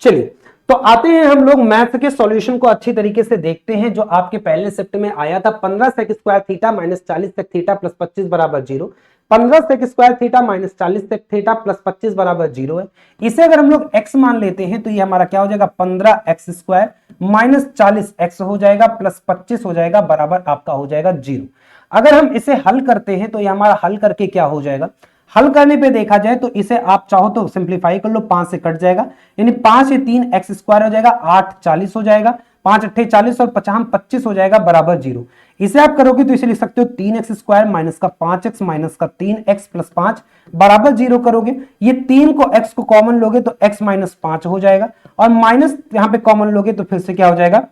चलिए तो आते हैं हम लोग मैथ के सॉल्यूशन को अच्छी तरीके से देखते हैं। जो आपके पहले शिफ्ट में आया था 15 sec square theta minus 40 sec theta plus 25 बराबर 0। 15 sec square theta minus 40 sec theta plus 25 बराबर 0 है। इसे अगर हम लोग x मान लेते हैं तो ये हमारा क्या हो जाएगा 15x स्क्वायर माइनस 40x हो जाएगा प्लस 25 हो जाएगा बराबर आपका हो जाएगा 0। अगर हम इसे हल करते हैं तो ये हमारा हल करके क्या हो जाएगा, हल करने पे देखा जाए तो इसे आप चाहो तो सिंप्लीफाई कर लो, 5 से कट जाएगा यानी 5 से 3 एक्स स्क्वायर हो जाएगा, 8 40 हो जाएगा, 5 अट्ठे 40 और 50 25 हो जाएगा बराबर 0। इसे आप करोगे तो इसे लिख सकते हो 3x स्क्वायर माइनस का 5x माइनस का 3x प्लस 5 बराबर 0 करोगे। ये 3 को x को कॉमन लोगे तो x माइनस 5 हो जाएगा और माइनस यहां पे कॉमन लोगे तो फिर से क्या हो जाएगा,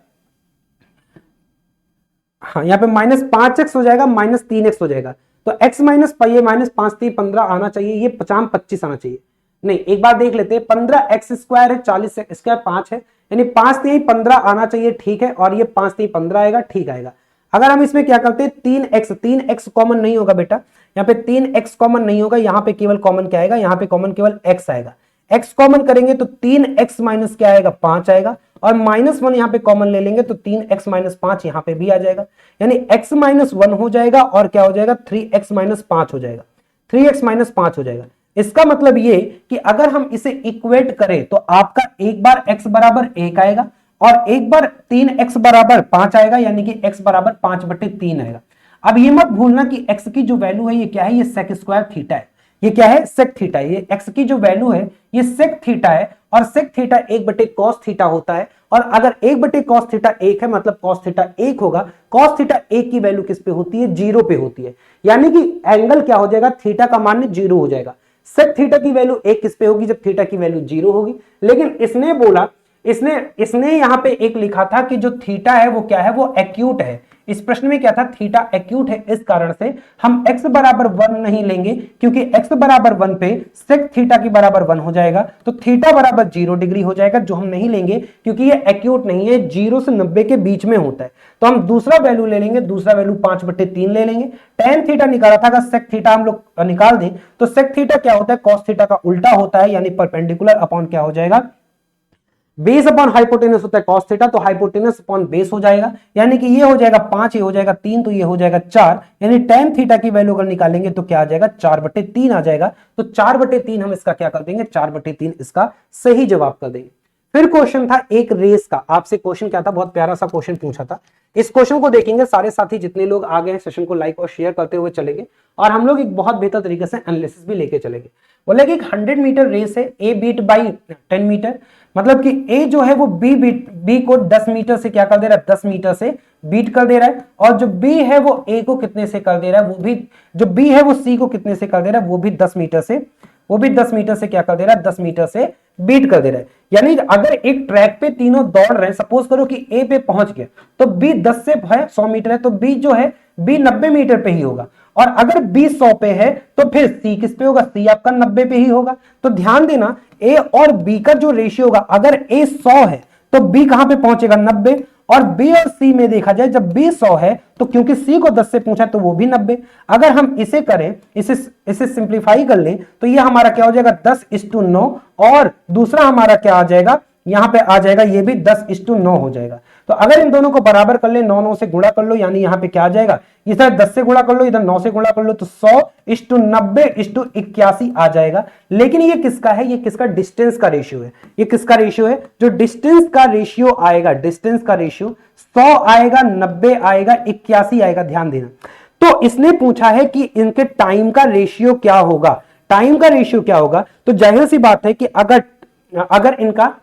हाँ यहाँ पे माइनस 5x हो जाएगा माइनस 3x हो जाएगा। तो x माइनस पाई माइनस 5 3 15 आना चाहिए, ये 50 25 आना चाहिए। नहीं एक बार देख लेते हैं, 15x स्क्वायर है 40 स्क्वायर 5 है यानी 5 3 15 आना चाहिए, ठीक है। और ये 5 3 15 आएगा, ठीक आएगा। अगर हम इसमें क्या करते हैं 3x कॉमन नहीं होगा बेटा, यहाँ पे 3x कॉमन नहीं होगा, यहाँ पे केवल कॉमन क्या आएगा, यहाँ पे कॉमन केवल x आएगा। x कॉमन करेंगे तो 3x माइनस क्या आएगा 5 आएगा और -1 यहाँ पे कॉमन ले लेंगे तो 3x माइनस 5 यहाँ पे भी आ जाएगा यानी x माइनस 1 हो जाएगा और क्या हो जाएगा 3x माइनस 5 हो जाएगा, 3x माइनस 5 हो जाएगा। इसका मतलब ये कि अगर हम इसे इक्वेट करें तो आपका एक बार x बराबर 1 आएगा और एक बार 3x बराबर 5 आएगा यानी कि x बराबर 5/3 आएगा। अब ये मत भूलना कि x की जो वैल्यू है ये क्या है, ये सेक स्क्वायर थीटा है। ये क्या है सेक थीटा है। ये x की जो वैल्यू है ये सेक थीटा है और सेक थीटा 1/cos थीटा होता है। और अगर 1/cos थीटा 1 है मतलब cos थीटा 1 होगा, cos थीटा 1 की वैल्यू किस पे होती है 0 पे होती है यानी कि एंगल क्या हो जाएगा थीटा का मान 0 हो जाएगा। सेक थीटा की वैल्यू 1 किस पे होगी जब थीटा की वैल्यू 0 होगी। लेकिन इसने बोला इसने यहां पे एक लिखा था कि जो थीटा है वो क्या है, वो एक्यूट है। इस प्रश्न में क्या था थीटा एक्यूट है, इस कारण से हम x बराबर 1 नहीं लेंगे क्योंकि x बराबर 1 पे सेक थीटा की बराबर 1 हो जाएगा तो थीटा बराबर 0 डिग्री हो जाएगा, जो हम नहीं लेंगे क्योंकि ये एक्यूट नहीं है, 0 से 90 के बीच में होता है। तो हम दूसरा वैल्यू ले लेंगे, दूसरा वैल्यू 5/3 ले लेंगे। tan थीटा निकाला था, अगर सेक थीटा हम लोग निकाल दें तो सेक थीटा क्या होता है cos थीटा का उल्टा होता है यानी परपेंडिकुलर अपॉन क्या हो जाएगा बेस अपॉन हाइपोटेनस होता है cos थीटा, तो हाइपोटेनस अपॉन बेस हो जाएगा यानी कि ये हो जाएगा 5, ये हो जाएगा 3 तो ये हो जाएगा 4 यानी tan थीटा की वैल्यू अगर निकालेंगे तो क्या आ जाएगा 4/3 आ जाएगा। तो 4/3 हम इसका क्या कर देंगे 4/3 इसका सही जवाब कर देंगे। फिर क्वेश्चन था एक रेस का, आपसे क्वेश्चन क्या था, बहुत प्यारा सा क्वेश्चन पूछा था। इस क्वेश्चन को देखेंगे सारे साथी जितने लोग आ गए सेशन को लाइक और शेयर करते हुए चलेंगे और हम लोग एक बहुत बेहतर तरीके से एनालिसिस भी लेके चलेंगे। बोले कि 100 मीटर रेस है, ए बीट बाई 10 मीटर, मतलब कि ए जो है वो बी को 10 मीटर से क्या कर दे रहा है 10 मीटर से बीट कर दे रहा है और जो बी है वो ए को कितने से कर दे रहा है, वो भी जो बी है वो सी को कितने से कर दे रहा है, वो भी 10 मीटर से, वो भी 10 मीटर से क्या कर दे रहा है 10 मीटर से बीट कर दे रहा है। यानी अगर एक ट्रैक पे तीनों दौड़ रहे हैं, सपोज करो कि ए पे पहुंच गया तो बी 10 से है 100 मीटर है तो बी जो है बी 90 मीटर पे ही होगा और अगर बी 100 पे है तो फिर सी किस पे होगा, सी आपका 90 पे ही होगा। तो ध्यान देना ए और बी का जो रेशियो होगा, अगर ए 100 है तो बी कहां पे पहुंचेगा 90 और बी और सी में देखा जाए जब बी 100 है तो क्योंकि सी को 10 से पूछा तो वो भी 90। अगर हम इसे करें, इसे सिंप्लीफाई कर लें तो ये हमारा क्या हो जाएगा 10:9 और दूसरा हमारा क्या आ जाएगा यहां पे आ जाएगा ये भी 10:9 हो जाएगा। तो अगर इन दोनों को बराबर कर ले 9 से गुणा कर लो यानी यहां पे क्या आ जाएगा, इधर 10 से गुणा कर लो इधर 9 से गुणा कर लो तो 100:90:81 आ जाएगा। लेकिन ये किसका है, ये किसका डिस्टेंस का रेशियो है, ये किसका रेशियो है, जो डिस्टेंस का रेशियो आएगा, डिस्टेंस का रेशियो 100 आएगा 90 आएगा 81 आएगा। ध्यान देना, तो इसने पूछा है कि इनके टाइम का रेशियो क्या होगा, टाइम का रेशियो क्या होगा। तो जाहिर सी बात है कि अगर इनका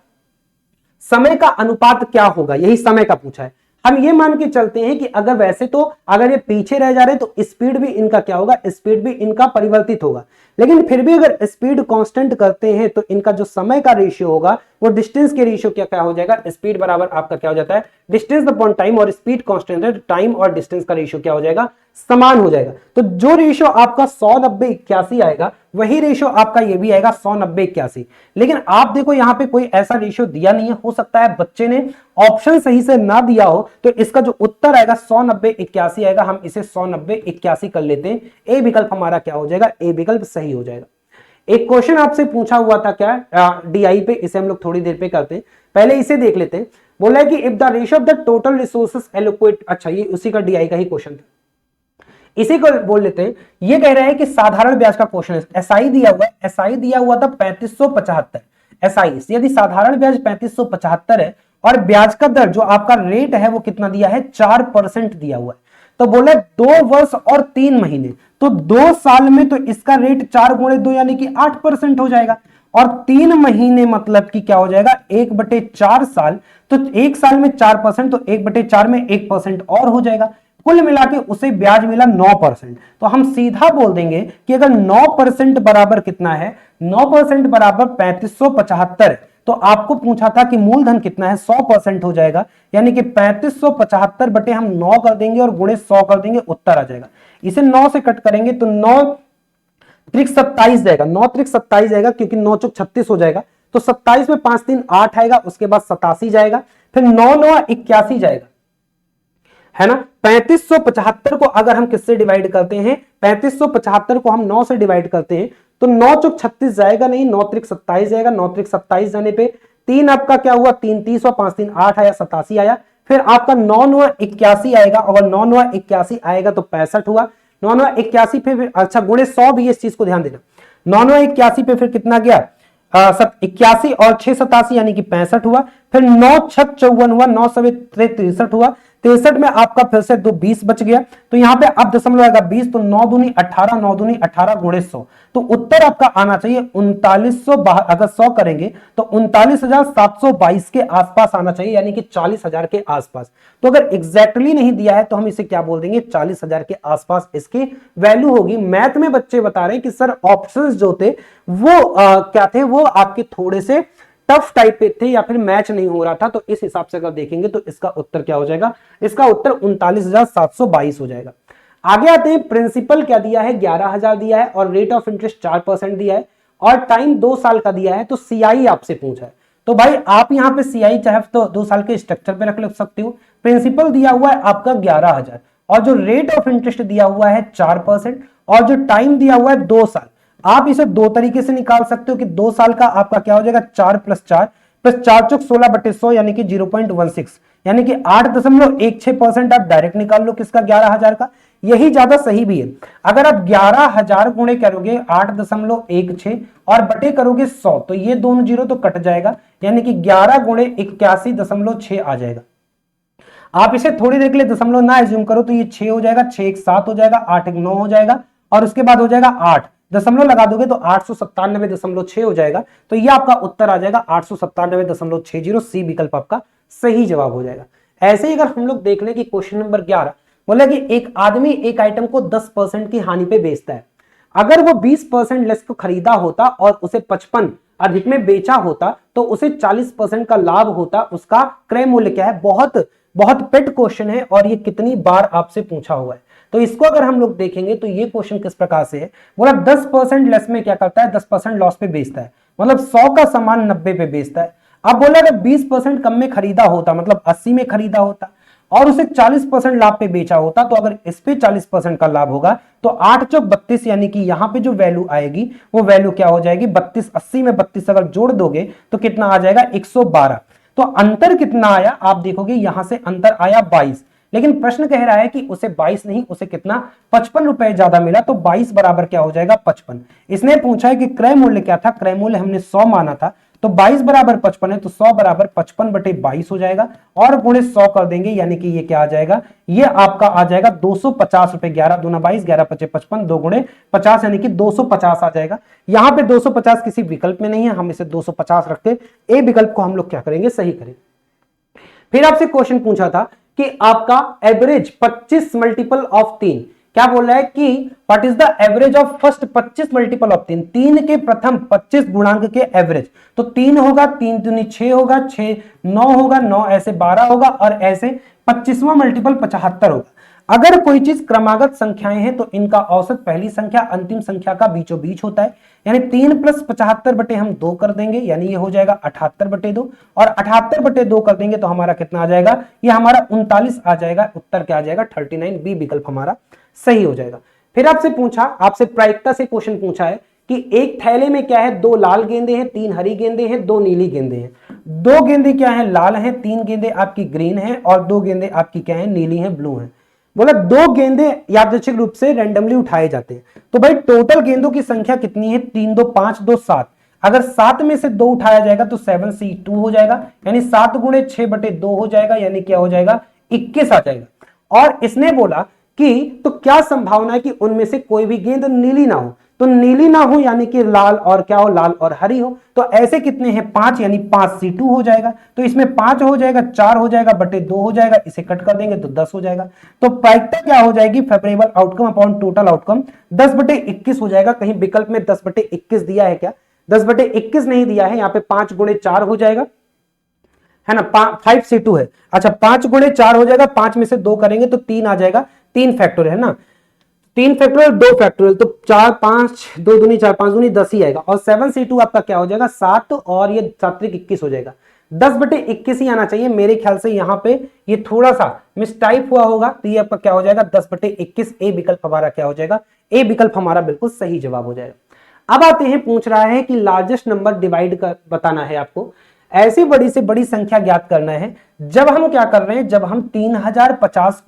समय का अनुपात क्या होगा, यही समय का पूछा है। हम ये मान के चलते हैं कि अगर वैसे तो अगर ये पीछे रह जा रहे हैं तो स्पीड भी इनका क्या होगा, स्पीड भी इनका परिवर्तित होगा, लेकिन फिर भी अगर स्पीड कांस्टेंट करते हैं तो इनका जो समय का रेशियो होगा वो डिस्टेंस के रेशियो क्या हो जाएगा, स्पीड बराबर आपका क्या हो जाता है डिस्टेंस अपॉन टाइम, और स्पीड कांस्टेंट है टाइम और डिस्टेंस का रेशियो क्या हो जाएगा समान हो जाएगा। तो जो रेशियो आपका 100:90:81 आएगा वही रेशियो आपका ये भी आएगा 100:90:81। लेकिन आप देखो यहां पे कोई ऐसा रेशियो दिया नहीं है, हो सकता है बच्चे ने ऑप्शन सही से ना दिया हो तो इसका जो उत्तर आएगा 100:90:81 आएगा। हम इसे 100:90:81 कर लेते हैं, ए विकल्प हमारा क्या हो जाएगा, ए विकल्प सही हो जाएगा। एक क्वेश्चन आपसे पूछा हुआ था क्या डीआई पे, इसे हम लोग थोड़ी देर पे करते हैं, पहले इसे देख लेते हैं। बोला है कि if the ratio of the total resources allocate, अच्छा ये उसी का डीआई का ही क्वेश्चन था, इसी को बोल लेते हैं। ये कह रहे हैं कि साधारण ब्याज का क्वेश्चन है, एसआई दिया हुआ है, एसआई दिया हुआ था 3575 एसआई, यदि साधारण ब्याज 3575 है और ब्याज का दर जो आपका रेट है वो कितना दिया है 4% दिया हुआ है, तो बोले 2 वर्ष और 3 महीने, तो 2 साल में तो इसका रेट 4 गुणे 2 यानी कि 8% हो जाएगा, और 3 महीने मतलब कि क्या हो जाएगा 1/4 साल, तो 1 साल में 4%, तो 1/4 में 1% और हो जाएगा, कुल मिला के उसे ब्याज मिला 9%। तो हम सीधा बोल देंगे कि अगर 9% बराबर कितना है, 9% बराबर 3575, तो आपको पूछा था कि मूलधन कितना है, 100% हो जाएगा, यानी कि 3575 बटे हम 9 कर देंगे और गुणे 100 कर देंगे, उत्तर आ जाएगा। इसे 9 से कट करेंगे तो 9 त्रिक 27 जाएगा, 9 त्रिक 27 जाएगा, क्योंकि 9 चौक 36 हो जाएगा, तो 27 में 5 3 8 आएगा, उसके बाद 87 जाएगा, फिर 9 9 81 जाएगा, है ना। 3575 को अगर हम किससे डिवाइड करते हैं, 3575 को हम 9 से डिवाइड करते हैं, तो 9 चौक 36 जाएगा नहीं, 9 त्रिक 27 जाएगा, 9 त्रिक 27 जाने पे 3 आपका क्या हुआ 3 30 और 5 3 8 आया, 87 आया, फिर आपका 9 9 81 आएगा, अगर 9 9 81 आएगा तो 65 हुआ, 9 9 81 पे फिर अच्छा गुणे 100 भी, इस चीज को ध्यान देना, 9 9 81 पे फिर कितना गया 81 और 6 87 यानी कि 65 हुआ, फिर 9 6 54 हुआ, 9 सवे 63 हुआ, 63 में आपका फिर से 2 20 बच गया, तो यहां पे अब दशमलव आएगा 20, तो 9 दूनी 18, 9 दूनी 18 गुणे 100, तो उत्तर आपका आना चाहिए 3900, अगर 100 करेंगे तो 39,722 के आसपास आना चाहिए, यानी कि 40,000 के आसपास। तो अगर एग्जैक्टली नहीं दिया है तो हम इसे क्या बोल देंगे, 40,000 के आसपास इसकी वैल्यू होगी। मैथ में बच्चे बता रहे हैं कि सर ऑप्शंस जो थे वो क्या थे, वो आपके थोड़े से टफ टाइप पे थे या फिर मैच नहीं हो रहा था, तो इस हिसाब से अगर देखेंगे तो इसका उत्तर क्या हो जाएगा, इसका उत्तर 39,722 हो जाएगा। आगे आते हैं, प्रिंसिपल क्या दिया है 11,000 दिया है, और रेट ऑफ इंटरेस्ट 4% दिया है, और टाइम 2 साल का दिया है, तो सीआई आपसे पूछा है, तो भाई आप यहां पे सीआई चाहे तो 2 साल के स्ट्रक्चर पे रख सकते हो। प्रिंसिपल दिया हुआ है आपका 11,000, और जो रेट ऑफ इंटरेस्ट दिया हुआ है 4%, और जो टाइम दिया हुआ है 2 साल। आप इसे 2 तरीके से निकाल सकते हो कि 2 साल का आपका क्या हो जाएगा 4 + 4 + 4 चौक 16/100 यानी कि 0.16, यानी कि 8.16% आप डायरेक्ट निकाल लो किसका 11,000 का, यही ज्यादा सही भी है। अगर आप 11,000 गुणे करोगे 8.16 और बटे करोगे 100, तो ये दोनों जीरो तो कट जाएगा, यानी कि 11 गुणे 81.6 आ जाएगा। आप इसे थोड़ी देर के लिए दशमलव ना एज्यूम करो तो ये 6 हो जाएगा, 6 1 7 हो जाएगा, 8 1 9 हो जाएगा, और उसके बाद हो जाएगा 8, दशमलव लगा दोगे तो 897.6 हो जाएगा, तो ये आपका उत्तर आ जाएगा 897.60, सी विकल्प आपका सही जवाब हो जाएगा। ऐसे ही अगर हम लोग देख लें कि क्वेश्चन नंबर 11 बोला कि एक आदमी एक आइटम को 10% की हानि पे बेचता है, अगर वो 20% लेस को खरीदा होता और उसे 55 अधिक में बेचा होता तो उसे 40% का लाभ होता, उसका क्रय मूल्य क्या है। बहुत बहुत पेट क्वेश्चन है और ये कितनी बार आपसे पूछा हुआ है, तो इसको अगर हम लोग देखेंगे तो ये क्वेश्चन किस प्रकार से है, बोला 10% लेस में क्या करता है 10% लॉस पे बेचता है, मतलब 100 का सामान 90 पे बेचता है। अब बोला अगर 20% कम में खरीदा होता, मतलब 80 में खरीदा होता और उसे 40% लाभ पे बेचा होता, तो अगर इस पे 40% का लाभ होगा तो 8 चौक 32, यानी कि यहां पे जो वैल्यू आएगी वो वैल्यू क्या हो जाएगी 32, 80 में 32 अगर जोड़ दोगे तो कितना आ जाएगा 112। तो अंतर कितना आया आप देखोगे, यहां से अंतर आया 22, लेकिन प्रश्न कह रहा है कि उसे 22 नहीं, उसे कितना 55 रुपए ज्यादा मिला, तो 22 बराबर क्या हो जाएगा 55। इसने पूछा है कि क्रय मूल्य क्या था, क्रय मूल्य हमने 100 माना था, तो 22 बराबर 55 है, तो 100 बराबर 55/22 हो जाएगा, और गुणे 100 कर देंगे, यानी कि ये क्या आ जाएगा, ये आपका आ जाएगा 250 रुपए, 11 दूना 22, 11 पचे 55, 2 गुणे 50 यानी कि 250 आ जाएगा। यहां पे 250 किसी विकल्प में नहीं है, हम इसे 250 रखते, ए विकल्प को हम लोग क्या करेंगे सही करेंगे। फिर आपसे क्वेश्चन पूछा था कि आपका एवरेज 25 मल्टीपल ऑफ 3, क्या बोल रहा है कि what is the average of first 25 multiple of 3, 3 के प्रथम 25 गुणांक के एवरेज, तो 3 होगा, 3 दूनी 6 होगा, 6 9 होगा, 9 ऐसे 12 होगा, और ऐसे 25वां मल्टीपल 75 होगा। अगर कोई चीज क्रमागत संख्याएं हैं तो इनका औसत पहली संख्या अंतिम संख्या का बीचों बीच होता है, यानी 3 + 75 बटे हम 2 कर देंगे, यानी ये हो जाएगा 78/2, और 78/2 कर देंगे तो हमारा कितना आ जाएगा, ये हमारा 39 आ जाएगा, उत्तर क्या आ जाएगा 39, बी विकल्प हमारा सही हो जाएगा। फिर आपसे पूछा, आपसे प्रायिकता से क्वेश्चन पूछा है कि एक थैले में क्या है, 2 लाल गेंदे हैं, 3 हरी गेंदे हैं, 2 नीली गेंदे हैं। 2 गेंदे क्या है, लाल हैं, 3 गेंदे आपकी ग्रीन है और 2 गेंदे आपकी क्या है, नीली है, ब्लू है। बोला 2 गेंदे यादृच्छिक रूप से रैंडमली उठाए जाते हैं। तो भाई टोटल गेंदों की संख्या कितनी है, 3 2 5 2 7। अगर 7 में से 2 उठाया जाएगा तो 7C2 हो जाएगा, यानी 7 गुणे 6/2 हो जाएगा, यानी क्या हो जाएगा, 21 आ जाएगा। और इसने बोला कि तो क्या संभावना है कि उनमें से कोई भी गेंद नीली ना हो, तो नीली ना हो यानी कि लाल और क्या हो, लाल और हरी हो। तो ऐसे कितने हैं, 5, यानी 5C2 हो जाएगा। तो इसमें 5 हो जाएगा, 4 हो जाएगा, बटे 2 हो जाएगा, इसे कट कर देंगे तो 10 हो जाएगा। तो प्रायिकता क्या हो जाएगी, favourable outcome upon total outcome 10/21 हो जाएगा। कहीं विकल्प में 10/21 दिया है क्या, 10/21 नहीं दिया है, यहाँ पे 5 गुणे 4 हो जाएगा, है ना, 5C2 है। अच्छा 5 गुणे 4 हो जाएगा, 5 में से 2 करेंगे तो 3 आ जाएगा, 3 फैक्टोरियल है ना, 3 फैक्टोरियल 2 फैक्टोरियल, तो 4 5 2 दूनी 4 5 दूनी 10 ही आएगा। और 7C2 आपका क्या हो जाएगा, 7 और ये 7 21 हो जाएगा। 10/21 ही आना चाहिए मेरे ख्याल से, यहां पे ये थोड़ा सा मिसटाइप हुआ होगा, तो ये आपका क्या हो जाएगा 10/21। ए विकल्प हमारा क्या हो जाएगा, ए विकल्प हमारा बिल्कुल सही जवाब हो जाएगा। अब आते हैं, पूछ रहा है कि लार्जेस्ट नंबर डिवाइड कर बताना है आपको, ऐसी बड़ी से बड़ी संख्या ज्ञात करना है। जब हम क्या कर रहे हैं, जब हम 3050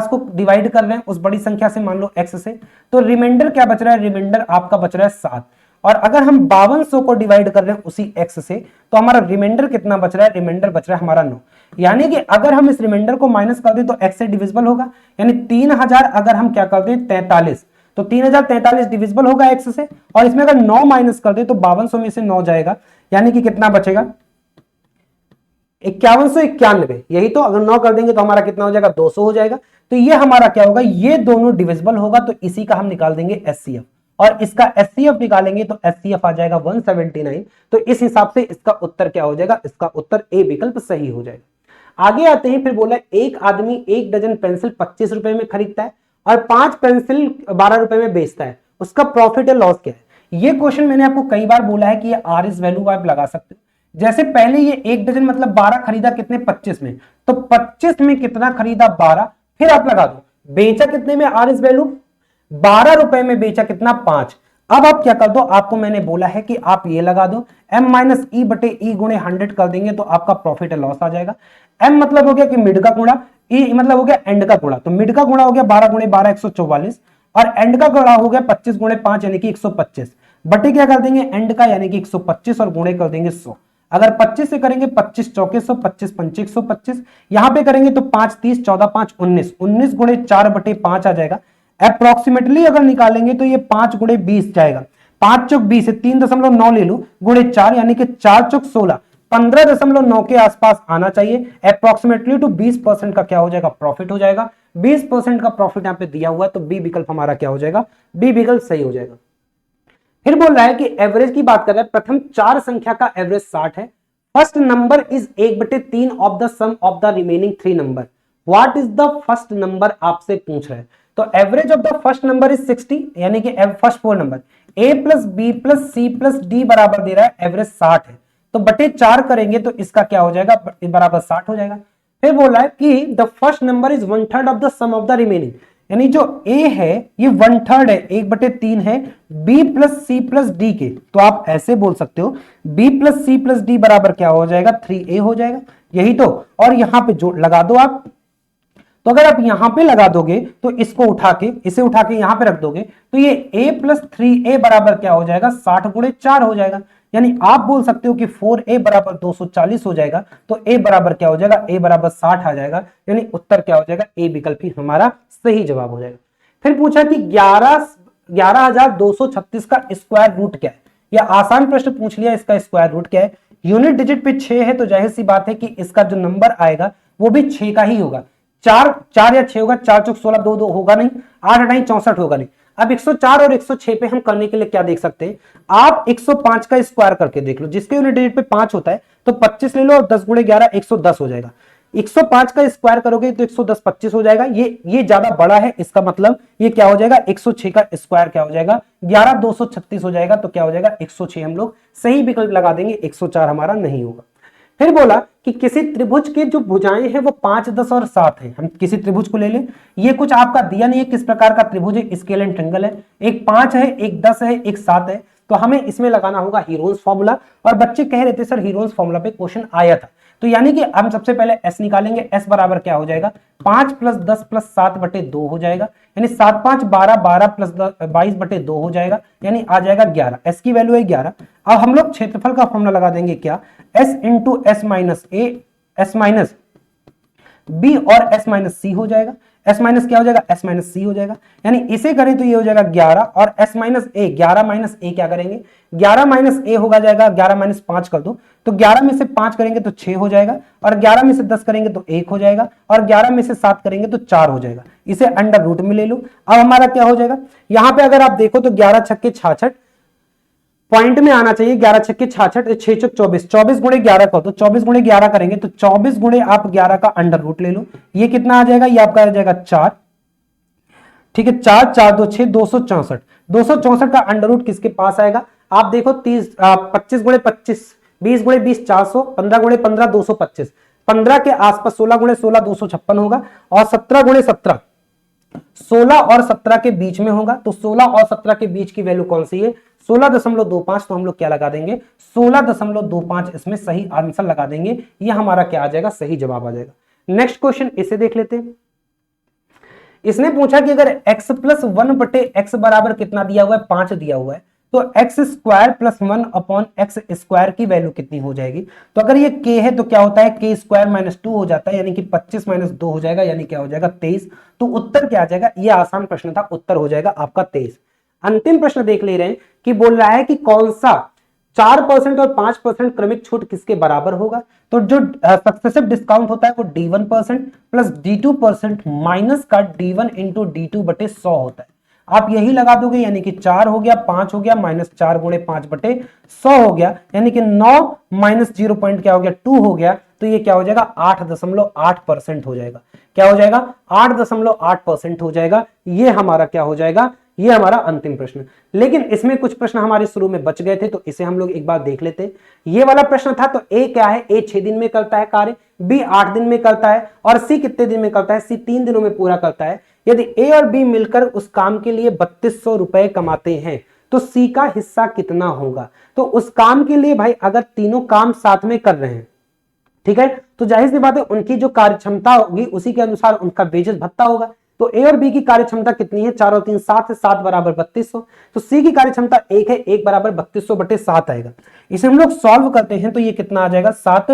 को डिवाइड कर रहे हैं उस बड़ी संख्या से, मान लो x से, तो रिमाइंडर क्या बच रहा है, रिमाइंडर आपका बच रहा है 7। और अगर हम 5200 को डिवाइड कर रहे हैं उसी x से, तो हमारा रिमाइंडर कितना बच रहा है, रिमाइंडर बच रहा है हमारा 9। यानी कि अगर हम इस रिमाइंडर को माइनस कर दें तो x से डिविजिबल होगा, यानी 3000 अगर हम क्या कर दें 43, तो 3043 डिविजिबल होगा x से, और इसमें अगर 9 माइनस कर दे तो 5200 में से 9 जाएगा, यानी कि कितना बचेगा 5191। यही तो, अगर 9 कर देंगे तो हमारा कितना हो जाएगा, 200 हो जाएगा। तो ये हमारा क्या होगा, ये दोनों डिविजिबल होगा, तो इसी का हम निकाल देंगे एचसीएफ, और इसका एचसीएफ निकालेंगे तो एचसीएफ आ जाएगा 179। तो इस हिसाब से इसका उत्तर क्या हो जाएगा, इसका उत्तर ए विकल्प सही हो जाएगा। आगे आते हैं, फिर बोला एक आदमी 1 डजन पेंसिल 25 रुपए में खरीदता है और 5 पेंसिल 12 रुपए में बेचता है, उसका प्रॉफिट या लॉस क्या है। ये क्वेश्चन मैंने आपको कई बार बोला है कि ये आर इज वैल्यू आप लगा सकते हो। जैसे पहले ये 1 डजन मतलब 12 खरीदा कितने, 25 में, तो 25 में कितना खरीदा, 12, फिर आप लगा दो बेचा कितने में, आर इज वैल्यू 12 रुपए में बेचा कितना, 5। अब आप क्या कर दो, आपको मैंने बोला है कि आप ये लगा दो m माइनस ई बटे ई गुणे 100 कर देंगे तो आपका प्रॉफिट या लॉस आ जाएगा। m मतलब हो गया कि मिड का गुणा, ई मतलब हो गया एंड का गुणा, तो मिड का गुणा हो गया 12 गुणे 12 144, और एंड का गुणा हो गया 25 गुणे 5 यानी कि 125, बटे क्या कर देंगे एंड का यानी कि 125 और गुणे कर देंगे 100। अगर 25 से करेंगे 25 चौके 100, 25 पंचे 125, यहां पे करेंगे तो 5 30 14 5 19, 19 गुणे 4 बटे 5 आ जाएगा। अप्रोक्सीमेटली अगर निकालेंगे तो ये 5 गुणे 20 जाएगा, 5 चौक 20 है, 3.9 ले लो गुणे 4 यानी कि 4 चौक 16, 15.9 के आसपास आना चाहिए। अप्रोक्सीमेटली टू 20% का क्या हो जाएगा, प्रॉफिट हो जाएगा। 20% का प्रॉफिट यहां पे दिया हुआ है, तो बी विकल्प हमारा क्या हो जाएगा, बी विकल्प सही हो जाएगा। फिर बोल रहा है कि एवरेज की बात कर रहा है, प्रथम 4 संख्या का एवरेज 60 है, first number is 1/3 of the sum of the remaining 3 number, what is the first number आपसे पूछ रहा है। तो average of the first number is 60, यानी कि first 4 number a plus B plus C plus D बराबर दे रहा है, एवरेज 60 है, तो बटे 4 करेंगे तो इसका क्या हो जाएगा, बराबर 60 हो जाएगा। फिर बोल रहा है कि the first number is 1/3 of the sum of the remaining, यानी जो a है ये 1/3 है, 1/3 है b plus C plus D के, तो आप ऐसे बोल सकते हो b plus C plus D बराबर क्या हो जाएगा, 3a हो जाएगा, यही तो। और यहां पे जो लगा दो आप, तो अगर आप यहां पे लगा दोगे तो इसको उठा के, इसे उठा के यहां पे रख दोगे तो ये a प्लस 3a बराबर क्या हो जाएगा, 60 गुणे 4 हो जाएगा, यानी आप बोल सकते हो कि 4a बराबर 240 हो जाएगा, तो a बराबर क्या हो जाएगा, a बराबर 60 आ जाएगा, यानी उत्तर क्या हो जाएगा, a विकल्प ही हमारा सही जवाब हो जाएगा। फिर पूछा कि 11,236 का स्क्वायर रूट क्या है। यह आसान प्रश्न पूछ लिया, इसका स्क्वायर रूट क्या है। यूनिट डिजिट पे 6 है, तो जाहिर सी बात है कि इसका जो नंबर आएगा वो भी 6 का ही होगा। 4 या 6 होगा, 4 चौक 16 2 2 होगा नहीं, 8 8 64 होगा नहीं। अब 104 और 106 पे हम करने के लिए क्या देख सकते हैं, आप 105 का स्क्वायर करके देख लो, जिसके यूनिट डिजिट पे 5 होता है तो 25 ले लो और 10 गुणे 11 110 हो जाएगा। 105 का स्क्वायर करोगे तो 110 25 हो जाएगा, ये ज्यादा बड़ा है, इसका मतलब ये क्या हो जाएगा, 106 का स्क्वायर क्या हो जाएगा, 11,236 हो जाएगा, तो क्या हो जाएगा 106। हम लोग सही विकल्प लगा देंगे, 104 हमारा नहीं होगा। फिर बोला कि किसी त्रिभुज के जो भुजाएं हैं वो 5, 10 और 7 है। हम किसी त्रिभुज को ले लें, ये कुछ आपका दिया नहीं है किस प्रकार का त्रिभुज है, स्केल एंड ट्रायंगल है, एक 5 है, एक 10 है, एक 7 है। तो हमें इसमें लगाना होगा हीरोन्स फॉर्मूला, और बच्चे कह रहे थे सर हीरोन्स फॉर्मूला पे क्वेश्चन आया था। तो यानी कि हम सबसे पहले एस निकालेंगे, एस बराबर क्या हो जाएगा, 5 + 10 + 7 बटे 2 हो जाएगा, यानी 7 5 12, 12 + 22 बटे 2 हो जाएगा, यानी आ जाएगा 11। एस की वैल्यू है 11। अब हम लोग क्षेत्रफल का फॉर्मूला लगा देंगे क्या, एस इंटू एस माइनस ए, एस माइनस बी और एस माइनस सी हो जाएगा। एस माइनस क्या हो जाएगा, एस माइनस सी हो जाएगा, यानी इसे करें तो ये हो जाएगा 11 और एस माइनस ए, 11 माइनस ए क्या करेंगे, 11 माइनस ए होगा जाएगा 11 माइनस 5 कर दो, तो 11 में से 5 करेंगे तो 6 हो जाएगा, और 11 में से 10 करेंगे तो 1 हो जाएगा, और 11 में से 7 करेंगे तो 4 हो जाएगा। इसे अंडर रूट में ले लो। अब हमारा क्या हो जाएगा, यहां पे अगर आप देखो तो 11 छक्के 66 पॉइंट में आना चाहिए, 11 छक्के 66, 6 चौक 24, 24 गुणे 11 कर दो, 24 गुणे 11 करेंगे तो 24 गुणे आप 11 का अंडर रूट ले लो, ये कितना आ जाएगा, ये आपका आ जाएगा 4। ठीक है, 4 4 2 6, 264। 264 का अंडर रूट किसके पास आएगा, आप देखो 25 गुणे 25, 20 गुणे 20 400, 15 गुणे 15 225, 15 के आसपास 16 गुणे 16 256 होगा, और 17 गुणे 17 16 और 17 के बीच में होगा। तो 16 और 17 के बीच की वैल्यू कौन सी है, 16.25। तो हम लोग क्या लगा देंगे, 16.25 इसमें सही आंसर लगा देंगे, ये हमारा क्या आ जाएगा, सही जवाब आ जाएगा। नेक्स्ट क्वेश्चन इसे देख लेते हैं। इसने पूछा कि अगर x + 1 बटे x बराबर कितना दिया हुआ है, 5 दिया हुआ है, तो x² + 1 अपॉन x² की वैल्यू कितनी हो जाएगी। तो अगर ये k है तो क्या होता है, k² - 2 हो जाता है, यानी कि 25 - 2 हो जाएगा, यानी क्या हो जाएगा 23। तो उत्तर क्या आ जाएगा, ये आसान प्रश्न था, उत्तर हो जाएगा आपका 23। अंतिम प्रश्न देख ले रहे हैं कि बोल रहा है कि कौन सा 4% और 5% क्रमिक छूट किसके बराबर होगा। तो जो सक्सेसिव डिस्काउंट होता है वो D1% प्लस D2% माइनस का D1 इंटू D2 बटे 100 होता है। आप यही लगा दोगे, यानी कि 4 हो गया, 5 हो गया, -4 गुणे 5 बटे 100 हो गया, यानी कि 9 माइनस 0 पॉइंट क्या हो गया, 2 हो गया। तो ये क्या हो जाएगा, 8.8% हो जाएगा। क्या हो जाएगा, 8.8% हो जाएगा। ये हमारा क्या हो जाएगा, ये हमारा अंतिम प्रश्न। लेकिन इसमें कुछ प्रश्न हमारे शुरू में बच गए थे, तो इसे हम लोग एक बार देख लेते हैं। ये वाला प्रश्न था, तो ए क्या है, ए 6 दिन में करता है कार्य, बी 8 दिन में करता है, और सी कितने दिन में करता है, सी 3 दिनों में पूरा करता है। यदि ए और बी मिलकर उस काम के लिए 3200 रुपए कमाते हैं, तो सी का हिस्सा कितना होगा। तो उस काम के लिए भाई अगर तीनों काम साथ में कर रहे हैं, ठीक है, तो जाहिर सी बात है उनकी जो कार्य क्षमता होगी उसी के अनुसार उनका वेजेस भत्ता होगा। तो ए और बी की कार्य क्षमता कितनी है, 4 और 3 7 है, 7 बराबर 3200। तो सी की कार्य क्षमता 1 है, 1 बराबर 3200 बटे 7 आएगा। इसे हम लोग सॉल्व करते हैं तो ये कितना आ जाएगा, 7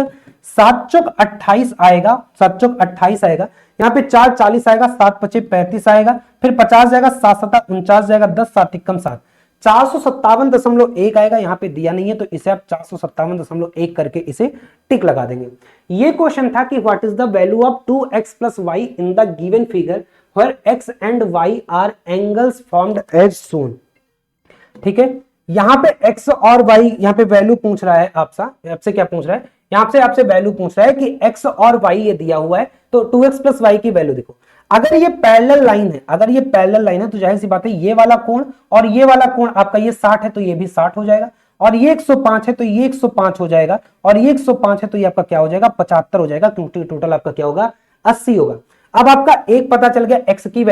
7 चौक 28 आएगा, 7 चौक 28 आएगा, यहाँ पे 4 40 आएगा, 7 पचे 35 आएगा, फिर 50 जाएगा, 7 7 49 जाएगा, 10 7 कम 7, 457.1 आएगा। यहाँ पे दिया नहीं है तो इसे आप 457.1 करके इसे टिक लगा देंगे। ये क्वेश्चन था कि what is the value of 2x + y in the given figure where x and y are angles formed as shown। ठीक है, यहां पे x और y, यहां पे वैल्यू पूछ रहा है आपसे क्या पूछ रहा है, यहां से आपसे वैल्यू पूछ रहा है कि x और y ये दिया हुआ है, तो 2x + y की वैल्यू देखो। अगर ये पैरेलल लाइन है, अगर ये पैरेलल लाइन है तो जाहिर सी बात है ये वाला कोण और ये वाला कोण आपका ये 60 है तो ये भी 60 हो जाएगा, और ये 105 है तो ये 105 हो जाएगा, और ये 105 है तो ये आपका क्या हो जाएगा, 75 हो जाएगा, क्योंकि टोटल आपका क्या होगा, 80 होगा। अब आपका एक पता चल गया, x की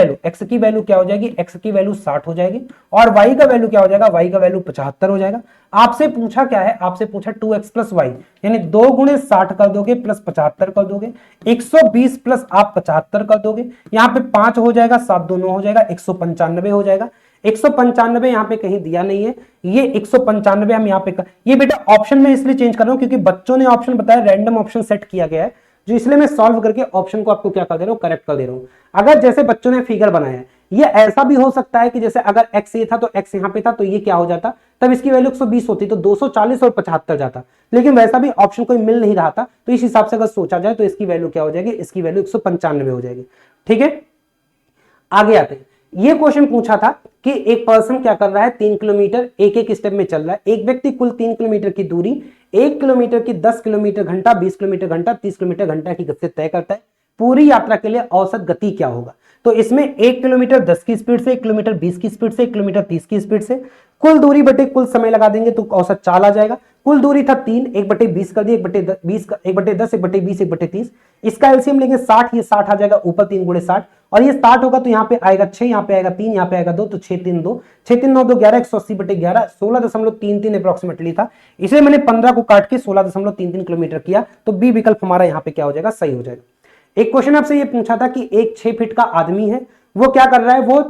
वैल्यू क्या हो जाएगी, x की वैल्यू 60 हो जाएगी, और y का वैल्यू क्या हो जाएगा, y का वैल्यू 75 हो जाएगा। आपसे पूछा क्या है, आपसे पूछा 2x + y, यानी 2 गुणे 60 कर दोगे प्लस 75 कर दोगे, 120 प्लस आप 75 कर दोगे, यहाँ पे 5 हो जाएगा, 7 2 9 हो जाएगा, 195 हो जाएगा। 195 यहाँ पे कहीं दिया नहीं है, ये 195 हम यहाँ पे ये बेटा ऑप्शन में इसलिए चेंज कर रहा हूं क्योंकि बच्चों ने ऑप्शन बताया, रैंडम ऑप्शन सेट किया गया है, जो इसलिए मैं सॉल्व करके ऑप्शन को आपको क्या कर दे रहा हूं, करेक्ट कर दे रहा हूं। अगर जैसे बच्चों ने फिगर बनाया है, ये ऐसा भी हो सकता है कि जैसे अगर x ये था तो x यहाँ पे था, तो ये क्या हो जाता, तब इसकी वैल्यू 120 होती तो 240 और 75 जाता, लेकिन वैसा भी ऑप्शन कोई मिल नहीं रहा था, तो इस हिसाब से अगर सोचा जाए तो इसकी वैल्यू क्या हो जाएगी, इसकी वैल्यू 195 हो जाएगी। ठीक है, आगे आते हैं। ये क्वेश्चन पूछा था कि एक पर्सन क्या कर रहा है, 3 किलोमीटर एक एक स्टेप में चल रहा है। एक व्यक्ति कुल 3 किलोमीटर की दूरी 1 किलोमीटर की 10 किलोमीटर घंटा, 20 किलोमीटर घंटा, 30 किलोमीटर घंटा की गति से तय करता है। पूरी यात्रा के लिए औसत गति क्या होगा। तो इसमें 1 किलोमीटर 10 की स्पीड से, 1 किलोमीटर 20 की स्पीड से, 1 किलोमीटर 30 की स्पीड से, कुल दूरी बटे कुल समय लगा देंगे तो औसत चाल आ जाएगा। कुल दूरी था 3, 1/20 कर दिया, 1/20 1/10, 1/20, 1/30। इसका एलसीएम लेंगे 60, ये 60 आ जाएगा ऊपर 3 × 60, और ये 60 होगा तो यहाँ पे आएगा 6, यहाँ पे आएगा 3, यहाँ पे आएगा 2, तो 6 3 2, 6 3 9 2 11, 180/11, 16.33 अप्रोक्सीमेटली था। इसे मैंने 15 को काट के 16.33 किलोमीटर किया, तो बी विकल्प हमारा यहाँ पे क्या हो जाएगा, सही हो जाएगा। एक क्वेश्चन आपसे ये पूछा था कि एक 6 फीट का आदमी है, वो क्या कर रहा है, वो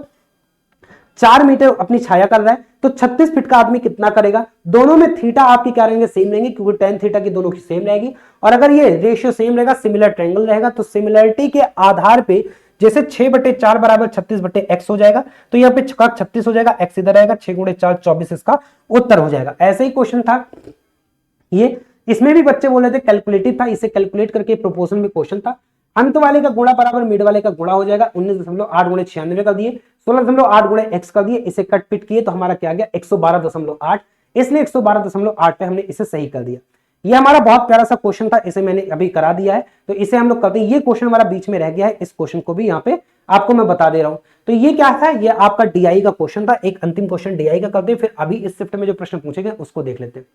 4 मीटर अपनी छाया कर रहा है, तो 36 फीट का आदमी कितना करेगा। दोनों में थीटा आपकी क्या रहेंगे, सेम रहेंगे, क्योंकि tan थीटा की दोनों की सेम रहेगी। और अगर ये रेशियो सेम रहेगा, सिमिलर ट्रायंगल रहेगा, तो सिमिलरिटी के आधार पे जैसे 6/4 बराबर 36/x हो जाएगा, तो यहाँ पे 36 हो जाएगा, x इधर आएगा, 6 × 4 24 इसका उत्तर हो जाएगा। ऐसे ही क्वेश्चन था ये, इसमें भी बच्चे बोले थे कैलकुलेटिव था, इसे कैलकुलेट करके प्रोपोर्शन में क्वेश्चन था। अंत वाले का गुणा बराबर मिड वाले का गुणा हो जाएगा, 19.8 × 96 कर दिए, 16.8 × x कर दिए, इसे कट पिट किए तो हमारा क्या आ गया 112.8, इसलिए 112.8 पे हमने इसे सही कर दिया। ये हमारा बहुत प्यारा सा क्वेश्चन था, इसे मैंने अभी करा दिया है, तो इसे हम लोग करते हैं। ये क्वेश्चन हमारा बीच में रह गया है, इस क्वेश्चन को भी यहाँ पे आपको मैं बता दे रहा हूं। तो ये क्या था, ये आपका डीआई का क्वेश्चन था, एक अंतिम क्वेश्चन डीआई का करते हैं, फिर अभी इस शिफ्ट में जो प्रश्न पूछे गए उसको देख लेते हैं।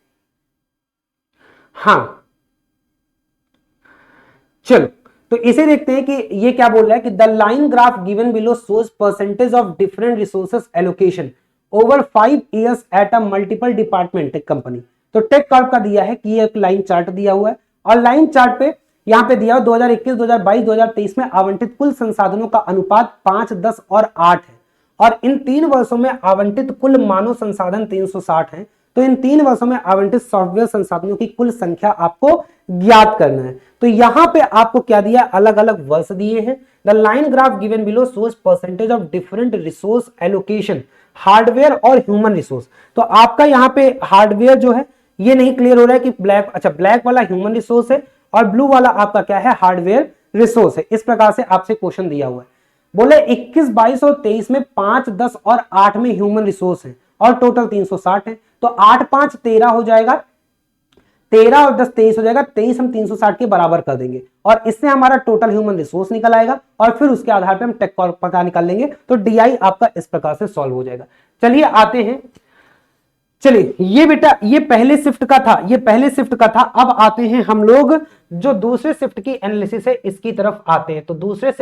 हाँ चलो, तो इसे देखते हैं कि ये क्या बोल रहा है कि the line graph given below shows percentage of different resources allocation over 5 years at a multiple department tech company. तो टेक कर्व का दिया है कि ये एक लाइन चार्ट दिया हुआ है, और लाइन चार्ट पे यहां पे दिया हुआ 2021, 2022, 2023 में आवंटित कुल संसाधनों का अनुपात 5, 10 और 8 है, और इन 3 वर्षों में आवंटित कुल मानव संसाधन 360 है। तो इन 3 वर्षों में आवंटित सॉफ्टवेयर संसाधनों की कुल संख्या आपको ज्ञात करना है। तो यहां पे आपको क्या दिया, अलग अलग वर्ष दिए हैं। The line graph given below shows percentage of different resource allocation, hardware और ह्यूमन रिसोर्स। तो आपका यहाँ पे हार्डवेयर जो है ये नहीं क्लियर हो रहा है कि ब्लैक, अच्छा ब्लैक वाला ह्यूमन रिसोर्स है और ब्लू वाला आपका क्या है, हार्डवेयर रिसोर्स है। इस प्रकार से आपसे क्वेश्चन दिया हुआ है। बोले 21, 22 और 23 में 5, 10 और 8 में ह्यूमन रिसोर्स है और टोटल 360 है। तो 8, 5, 13 हो जाएगा, 13 और 10 23 हो जाएगा, 23 हम 360 के बराबर कर देंगे, और इससे हमारा टोटल ह्यूमन रिसोर्स निकल आएगा, और फिर उसके आधार पे हम टेक कर्व पता निकाल लेंगे। तो डीआई आपका इस प्रकार से सॉल्व हो जाएगा। चलिए आते हैं, चलिए ये बेटा ये पहले शिफ्ट का था, ये पहले शिफ्ट का था। अब आते हैं हम लोग जो दूसरे शिफ्ट की एनालिसिस है इसकी तरफ आते हैं। तो दूसरे